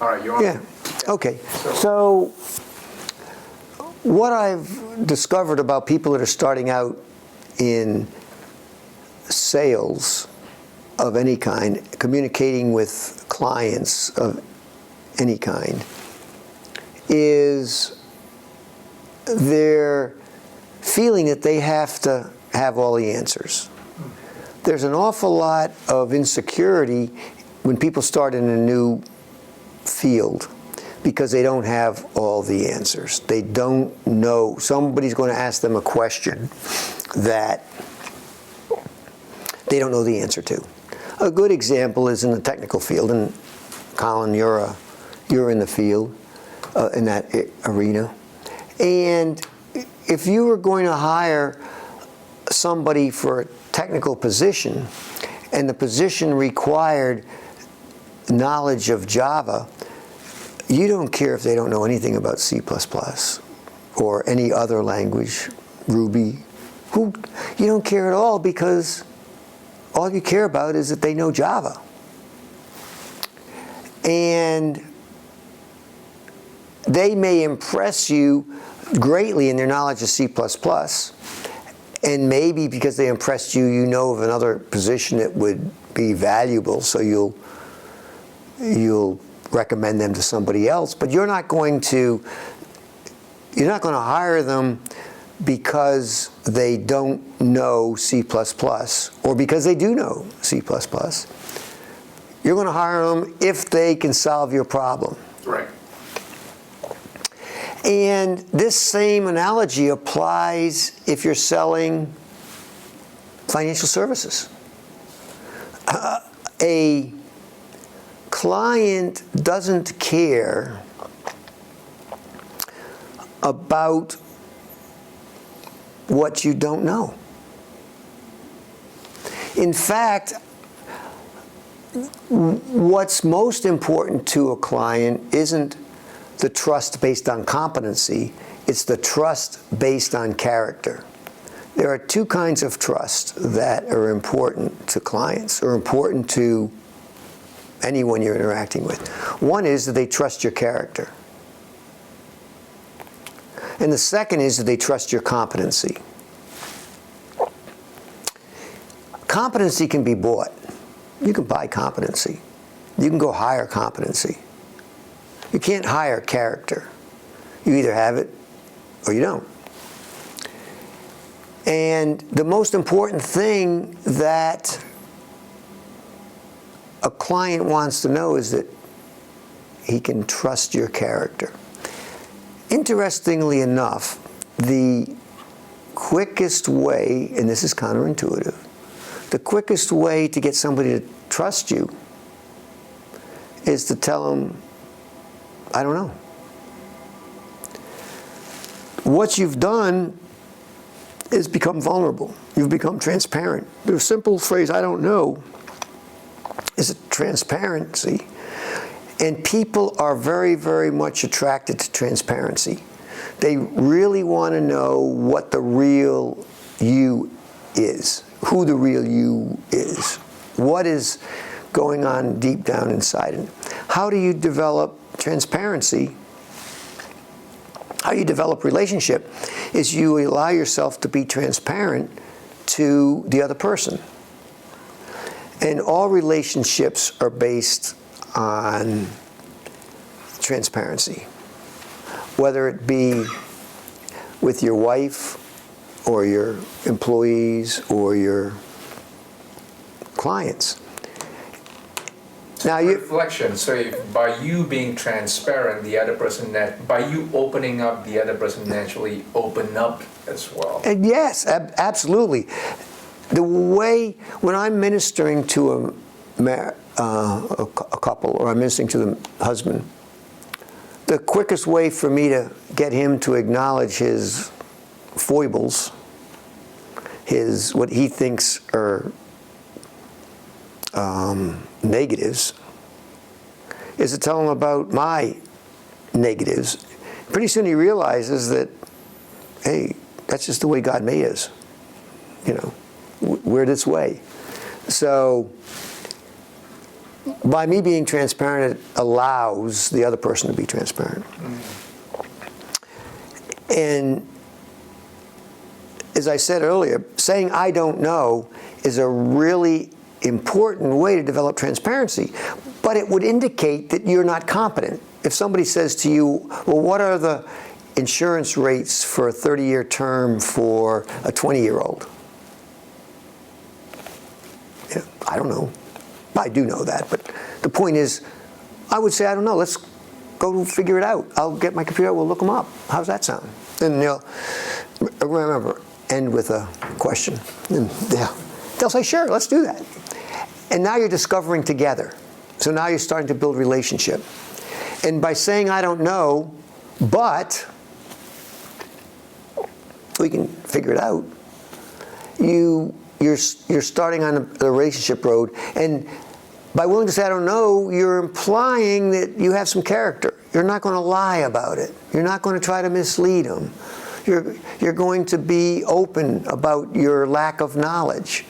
All right, you're on. Yeah. Okay. So what I've discovered about people that are starting out in sales of any kind, communicating with clients of any kind, is they're feeling that they have to have all the answers. There's an awful lot of insecurity when people start in a new field because they don't have all the answers. They don't know. Somebody's going to ask them a question that they don't know the answer to. A good example is in the technical field, and Colin, you're in the field, in that arena. And if you were going to hire somebody for a technical position, and the position required knowledge of Java, you don't care if they don't know anything about C++ or any other language, Ruby. You don't care at all, because all you care about is that they know Java. And they may impress you greatly in their knowledge of C++, and maybe because they impressed you, you know of another position that would be valuable, so you'll recommend them to somebody else. But you're not going to hire them because they don't know C++ or because they do know C++. You're going to hire them if they can solve your problem. Right. And this same analogy applies if you're selling financial services. A client doesn't care about what you don't know. In fact, what's most important to a client isn't the trust based on competency, it's the trust based on character. There are two kinds of trust that are important to clients, or important to anyone you're interacting with. One is that they trust your character. And the second is that they trust your competency. Competency can be bought. You can buy competency. You can go hire competency. You can't hire character. You either have it or you don't. And the most important thing that a client wants to know is that he can trust your character. Interestingly enough, the quickest way, and this is counterintuitive, the quickest way to get somebody to trust you is to tell them, I don't know. What you've done is become vulnerable. You've become transparent. The simple phrase, I don't know, is a transparency. And people are very, very much attracted to transparency. They really want to know what the real you is, who the real you is, what is going on deep down inside. And how do you develop transparency? How you develop relationship is you allow yourself to be transparent to the other person. And all relationships are based on transparency, whether it be with your wife or your employees or your clients. Now, reflection. So if by you being transparent, the other person by you opening up, the other person naturally open up as well. And yes, absolutely. The way when I'm ministering to a couple, or I'm ministering to the husband, the quickest way for me to get him to acknowledge his foibles, his what he thinks are negatives, is to tell him about my negatives. Pretty soon he realizes that, hey, that's just the way God made us. You know, we're this way. So By me being transparent, it allows the other person to be transparent. And as I said earlier, saying I don't know is a really important way to develop transparency, but it would indicate that you're not competent. If somebody says to you, well, what are the insurance rates for a 30-year term for a 20-year-old? Yeah, I don't know. I do know that, but the point is, I would say, I don't know, let's go figure it out. I'll get my computer out, we'll look them up. How's that sound? And they'll, remember, end with a question. And they'll say, sure, let's do that. And now you're discovering together. So now you're starting to build relationship. And by saying, I don't know, but we can figure it out, you're starting on the relationship road. And by willing to say, I don't know, you're implying that you have some character. You're not going to lie about it. You're not going to try to mislead them. You're going to be open about your lack of knowledge.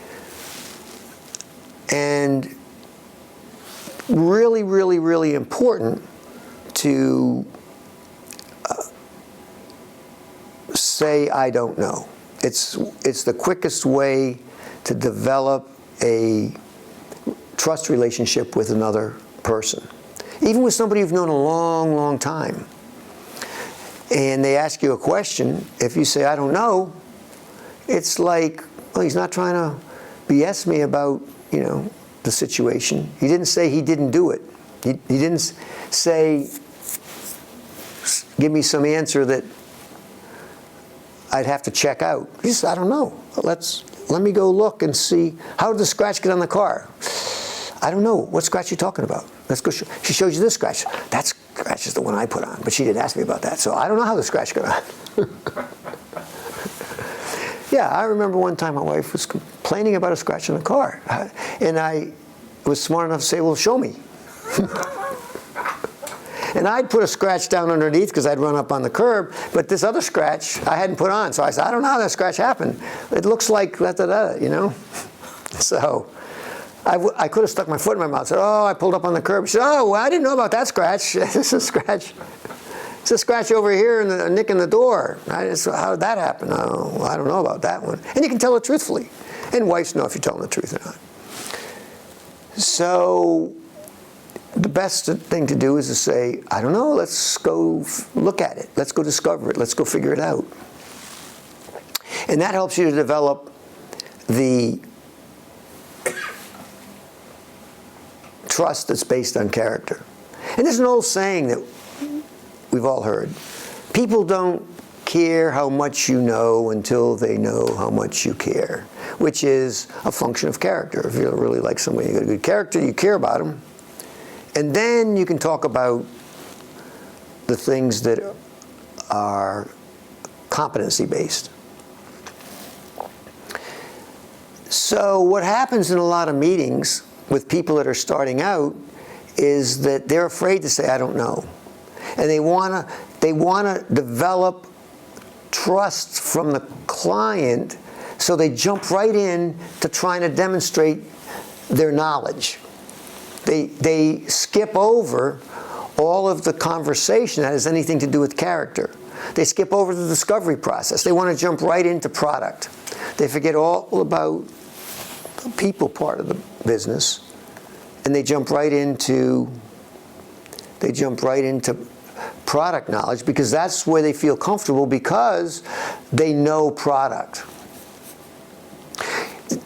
And really, really, really important to say, I don't know. It's the quickest way to develop a trust relationship with another person. Even with somebody you've known a long, long time. And they ask you a question, if you say, I don't know, it's like, well, he's not trying to BS me about, the situation. He didn't say he didn't do it. He didn't say, give me some answer that I'd have to check out. He said, I don't know. Let me go look and see. How did the scratch get on the car? I don't know. What scratch are you talking about? Let's go. She shows you this scratch. That scratch is the one I put on, but she didn't ask me about that. So I don't know how the scratch got on. Yeah, I remember one time my wife was complaining about a scratch in the car. And I was smart enough to say, well, show me. And I'd put a scratch down underneath because I'd run up on the curb, but this other scratch I hadn't put on. So I said, I don't know how that scratch happened. It looks like da-da-da, So I could have stuck my foot in my mouth and said, oh, I pulled up on the curb. She said, oh, well, I didn't know about that scratch. It's a scratch. It's a scratch over here and a nick in the door. How did that happen? Oh, I don't know about that one. And you can tell it truthfully. And wives know if you're telling the truth or not. So the best thing to do is to say, I don't know, let's go look at it. Let's go discover it. Let's go figure it out. And that helps you to develop the trust that's based on character. And there's an old saying that we've all heard. People don't care how much you know until they know how much you care, which is a function of character. If you really like somebody, you got a good character, you care about them. And then you can talk about the things that are competency-based. So what happens in a lot of meetings with people that are starting out is that they're afraid to say, I don't know. And they want to develop trust from the client, so they jump right in to trying to demonstrate their knowledge. They skip over all of the conversation that has anything to do with character. They skip over the discovery process. They want to jump right into product. They forget all about the people part of the business, and they jump right into product knowledge, because that's where they feel comfortable, because they know product.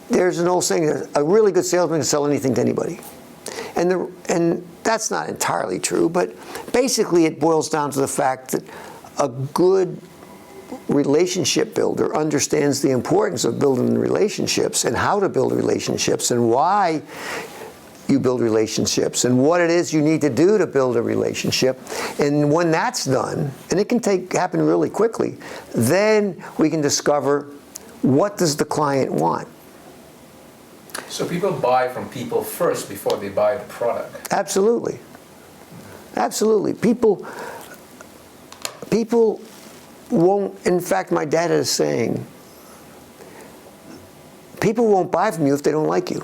There's an old saying, a really good salesman can sell anything to anybody. And that's not entirely true, but basically it boils down to the fact that a good relationship builder understands the importance of building relationships and how to build relationships and why you build relationships and what it is you need to do to build a relationship. And when that's done, and it can happen really quickly, then we can discover, what does the client want? So people buy from people first before they buy the product. Absolutely. Absolutely. People won't, in fact, my dad is saying, people won't buy from you if they don't like you.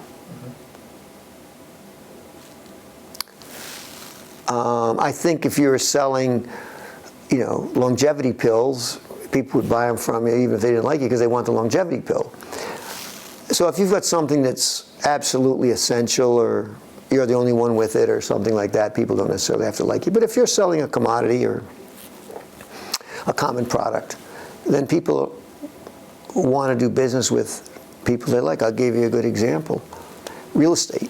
I think if you were selling, longevity pills, people would buy them from you even if they didn't like you because they want the longevity pill. So if you've got something that's absolutely essential, or you're the only one with it or something like that, people don't necessarily have to like you. But if you're selling a commodity or a common product, then people want to do business with people they like. I'll give you a good example. Real estate.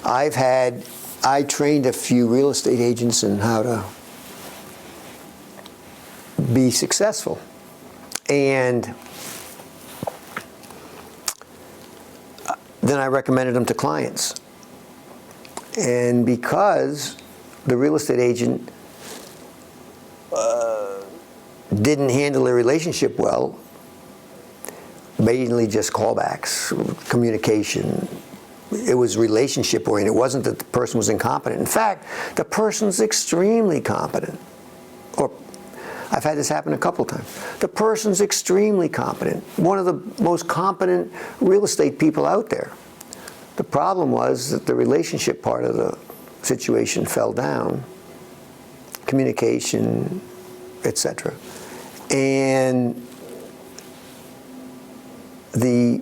I trained a few real estate agents in how to be successful. And then I recommended them to clients. And because the real estate agent didn't handle their relationship well, mainly just callbacks, communication, it was relationship oriented. It wasn't that the person was incompetent. In fact, the person's extremely competent. Or I've had this happen a couple times. The person's extremely competent. One of the most competent real estate people out there. The problem was that the relationship part of the situation fell down. Communication, etc. And the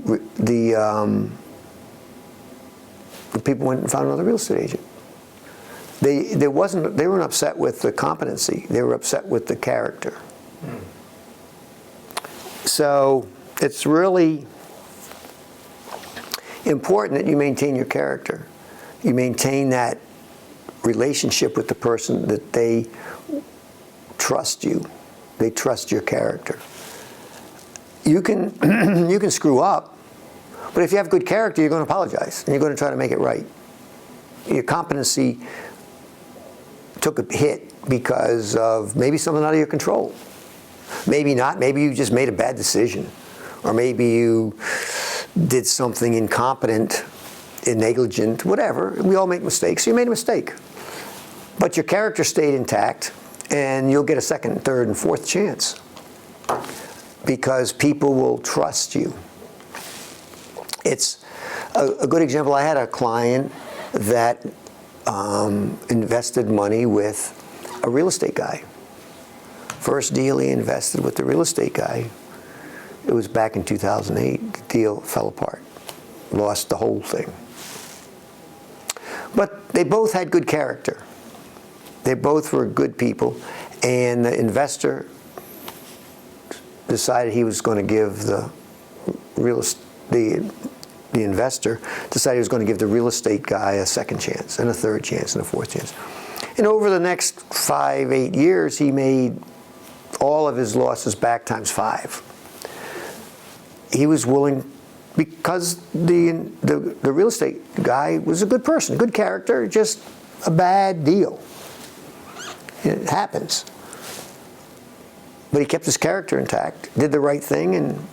people went and found another real estate agent. They weren't upset with the competency. They were upset with the character. So it's really important that you maintain your character. You maintain that relationship with the person, that they trust you. They trust your character. You can you can screw up, but if you have good character, you're going to apologize and you're going to try to make it right. Your competency took a hit because of maybe something out of your control. Maybe not. Maybe you just made a bad decision, or maybe you did something incompetent, negligent, whatever. We all make mistakes. So you made a mistake, but your character stayed intact, and you'll get a second, third, and fourth chance because people will trust you. It's a good example. I had a client that invested money with a real estate guy. First deal he invested with the real estate guy, it was back in 2008. The deal fell apart. Lost the whole thing. But they both had good character. They both were good people, and the investor decided he was going to give the investor decided he was going to give the real estate guy a second chance, and a third chance, and a fourth chance. And over the next 5-8 years, he made all of his losses back times 5. He was willing, because the real estate guy was a good person, good character, just a bad deal. It happens. But he kept his character intact, did the right thing, and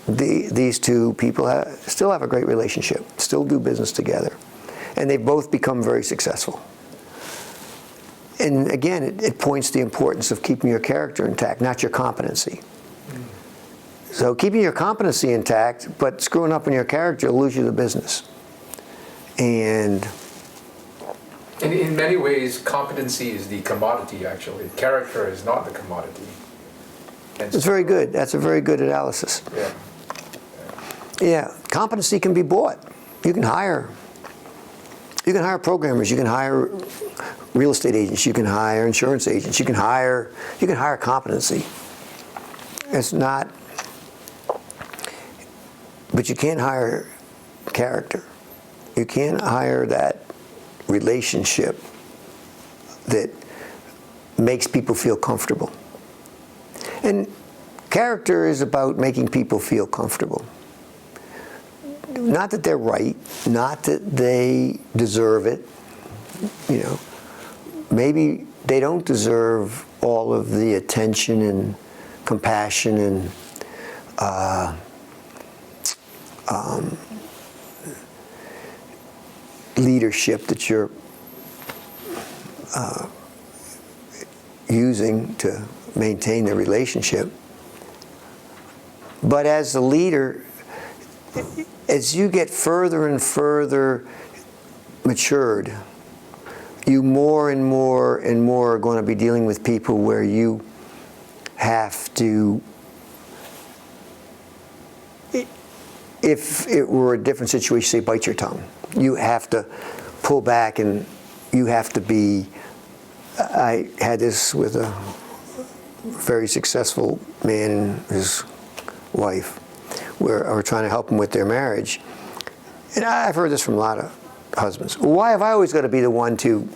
these two people still have a great relationship, still do business together. And they've both become very successful. And again, it points to the importance of keeping your character intact, not your competency. So keeping your competency intact, but screwing up in your character will lose you the business. And in many ways, competency is the commodity, actually. Character is not the commodity. It's very good. That's a very good analysis. Yeah. Yeah, competency can be bought. You can hire programmers, you can hire real estate agents, you can hire insurance agents, you can hire competency. It's not, but you can't hire character. You can't hire that relationship that makes people feel comfortable. And character is about making people feel comfortable. Not that they're right, not that they deserve it. You know, maybe they don't deserve all of the attention and compassion and leadership that you're using to maintain the relationship. But as a leader, as you get further and further, matured, you more and more and more are going to be dealing with people where you have to, if it were a different situation, say bite your tongue. You have to pull back, and you have to be, I had this with a very successful man and his wife, where I were trying to help them with their marriage. And I've heard this from a lot of husbands. Why have I always got to be the one to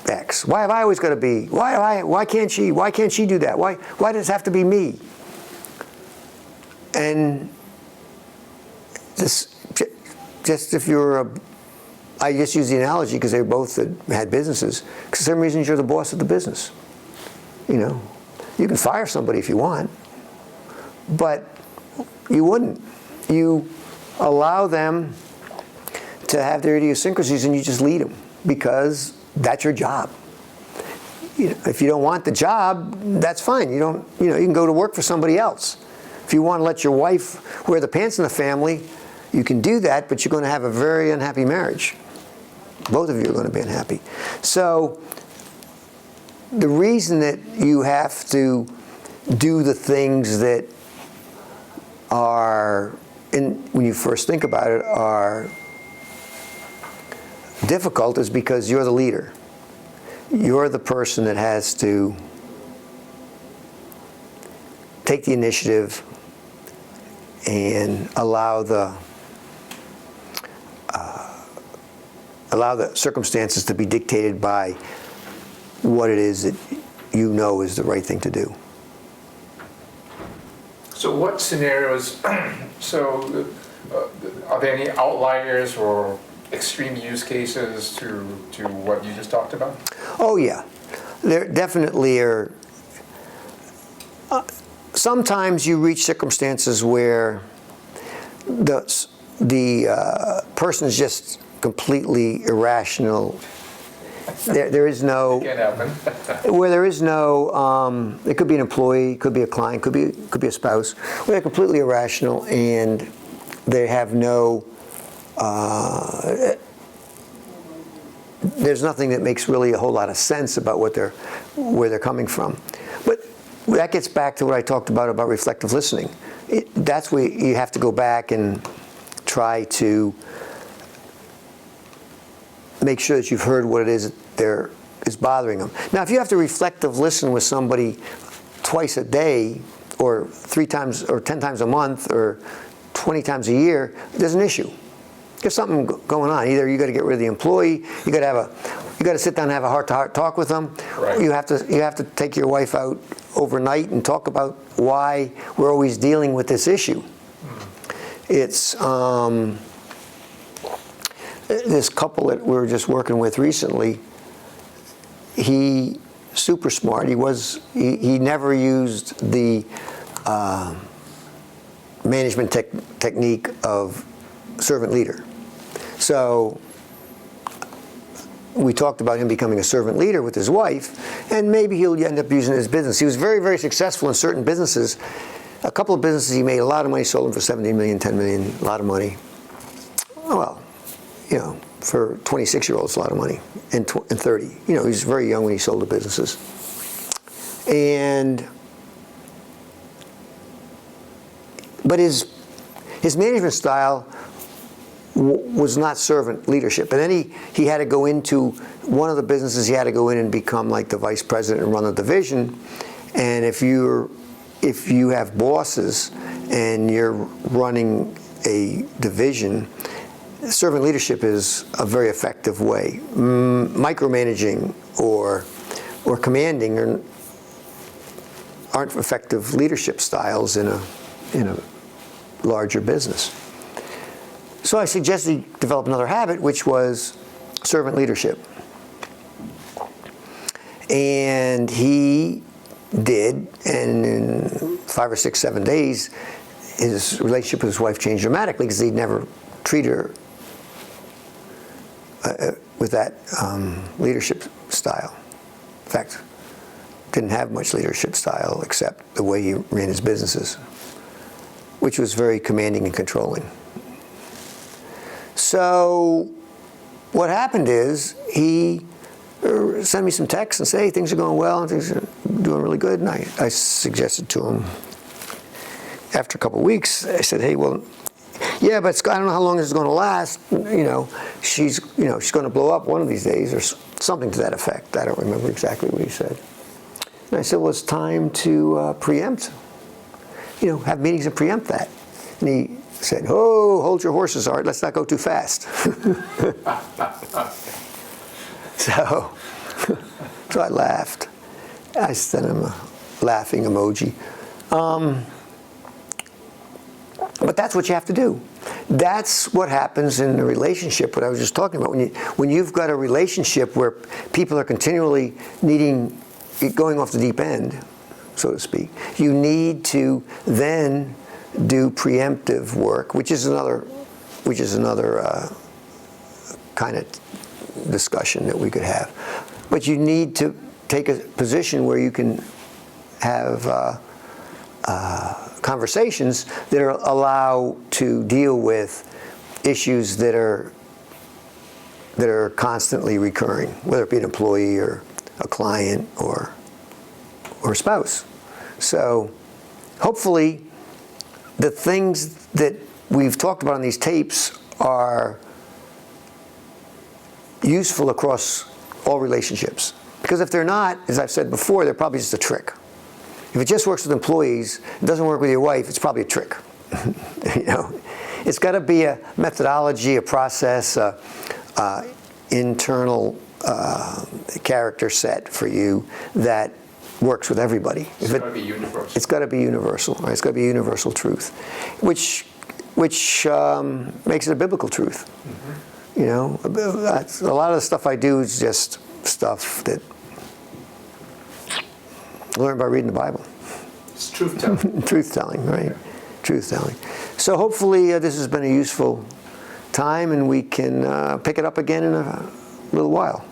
X? Why have I always got to be? Why can't she? Why can't she do that? Why does it have to be me? And this, just if you're a, I just use the analogy because they both had businesses. Because for some reason you're the boss of the business. You know, you can fire somebody if you want, but you wouldn't. You allow them to have their idiosyncrasies, and you just lead them because that's your job. You know, if you don't want the job, that's fine. You don't. You know, you can go to work for somebody else. If you want to let your wife wear the pants in the family, you can do that, but you're going to have a very unhappy marriage. Both of you are going to be unhappy. So the reason that you have to do the things that are, when you first think about it, are difficult is because you're the leader. You're the person that has to take the initiative and allow the circumstances to be dictated by what it is that you know is the right thing to do. So what scenarios, are there any outliers or extreme use cases to what you just talked about? Oh yeah, there definitely are. Sometimes you reach circumstances where the person is just completely irrational. There is no. It can happen. Where there is no. It could be an employee, could be a client, could be a spouse. Where they're completely irrational and they have no. There's nothing that makes really a whole lot of sense about where they're coming from. But that gets back to what I talked about reflective listening. That's where you have to go back and try to make sure that you've heard what it is that is bothering them. Now, if you have to reflective listen with somebody twice a day, or 3 times, or 10 times a month, or 20 times a year, there's an issue. There's something going on. Either you got to get rid of the employee, you got to sit down and have a heart-to-heart talk with them. Right. You have to take your wife out overnight and talk about why we're always dealing with this issue. It's this couple that we were just working with recently. He super smart. He never used the management technique of servant leader. So we talked about him becoming a servant leader with his wife, and maybe he'll end up using his business. He was very, very successful in certain businesses. A couple of businesses he made a lot of money, sold them for 17 million, 10 million, a lot of money. Well, you know, for 26-year-olds, a lot of money, and 30. You know, he was very young when he sold the businesses. But his management style was not servant leadership. And then he had to go into one of the businesses, he had to go in and become like the vice president and run the division. And if you have bosses and you're running a division, servant leadership is a very effective way. Micromanaging or commanding aren't effective leadership styles in a larger business. So I suggested he develop another habit, which was servant leadership. And he did, and in 5 or 6, 7 days, his relationship with his wife changed dramatically because he'd never treated her with that leadership style. In fact, didn't have much leadership style except the way he ran his businesses, which was very commanding and controlling. So what happened is he sent me some texts and said, hey, things are going well and things are doing really good. And I suggested to him, after a couple of weeks, I said, hey, well, yeah, but I don't know how long this is going to last. She's going to blow up one of these days, or something to that effect. I don't remember exactly what he said. And I said, well, it's time to preempt. Have meetings and preempt that. And he said, oh, hold your horses, Art. Let's not go too fast. So I laughed. I sent him a laughing emoji. But that's what you have to do. That's what happens in a relationship, what I was just talking about. When you've got a relationship where people are continually going off the deep end, so to speak, you need to then do preemptive work, which is another kind of discussion that we could have. But you need to take a position where you can have conversations that allow to deal with issues that are constantly recurring, whether it be an employee or a client or a spouse. So hopefully the things that we've talked about on these tapes are useful across all relationships. Because if they're not, as I've said before, they're probably just a trick. If it just works with employees, it doesn't work with your wife, it's probably a trick. It's got to be a methodology, a process, internal character set for you that works with everybody. It's got to be universal. It's got to be universal. Right? It's got to be universal truth, which makes it a biblical truth. Mm-hmm. A lot of the stuff I do is just stuff that I learned by reading the Bible. It's truth-telling. Truth-telling, right? Yeah. Truth-telling. So hopefully this has been a useful time, and we can pick it up again in a little while.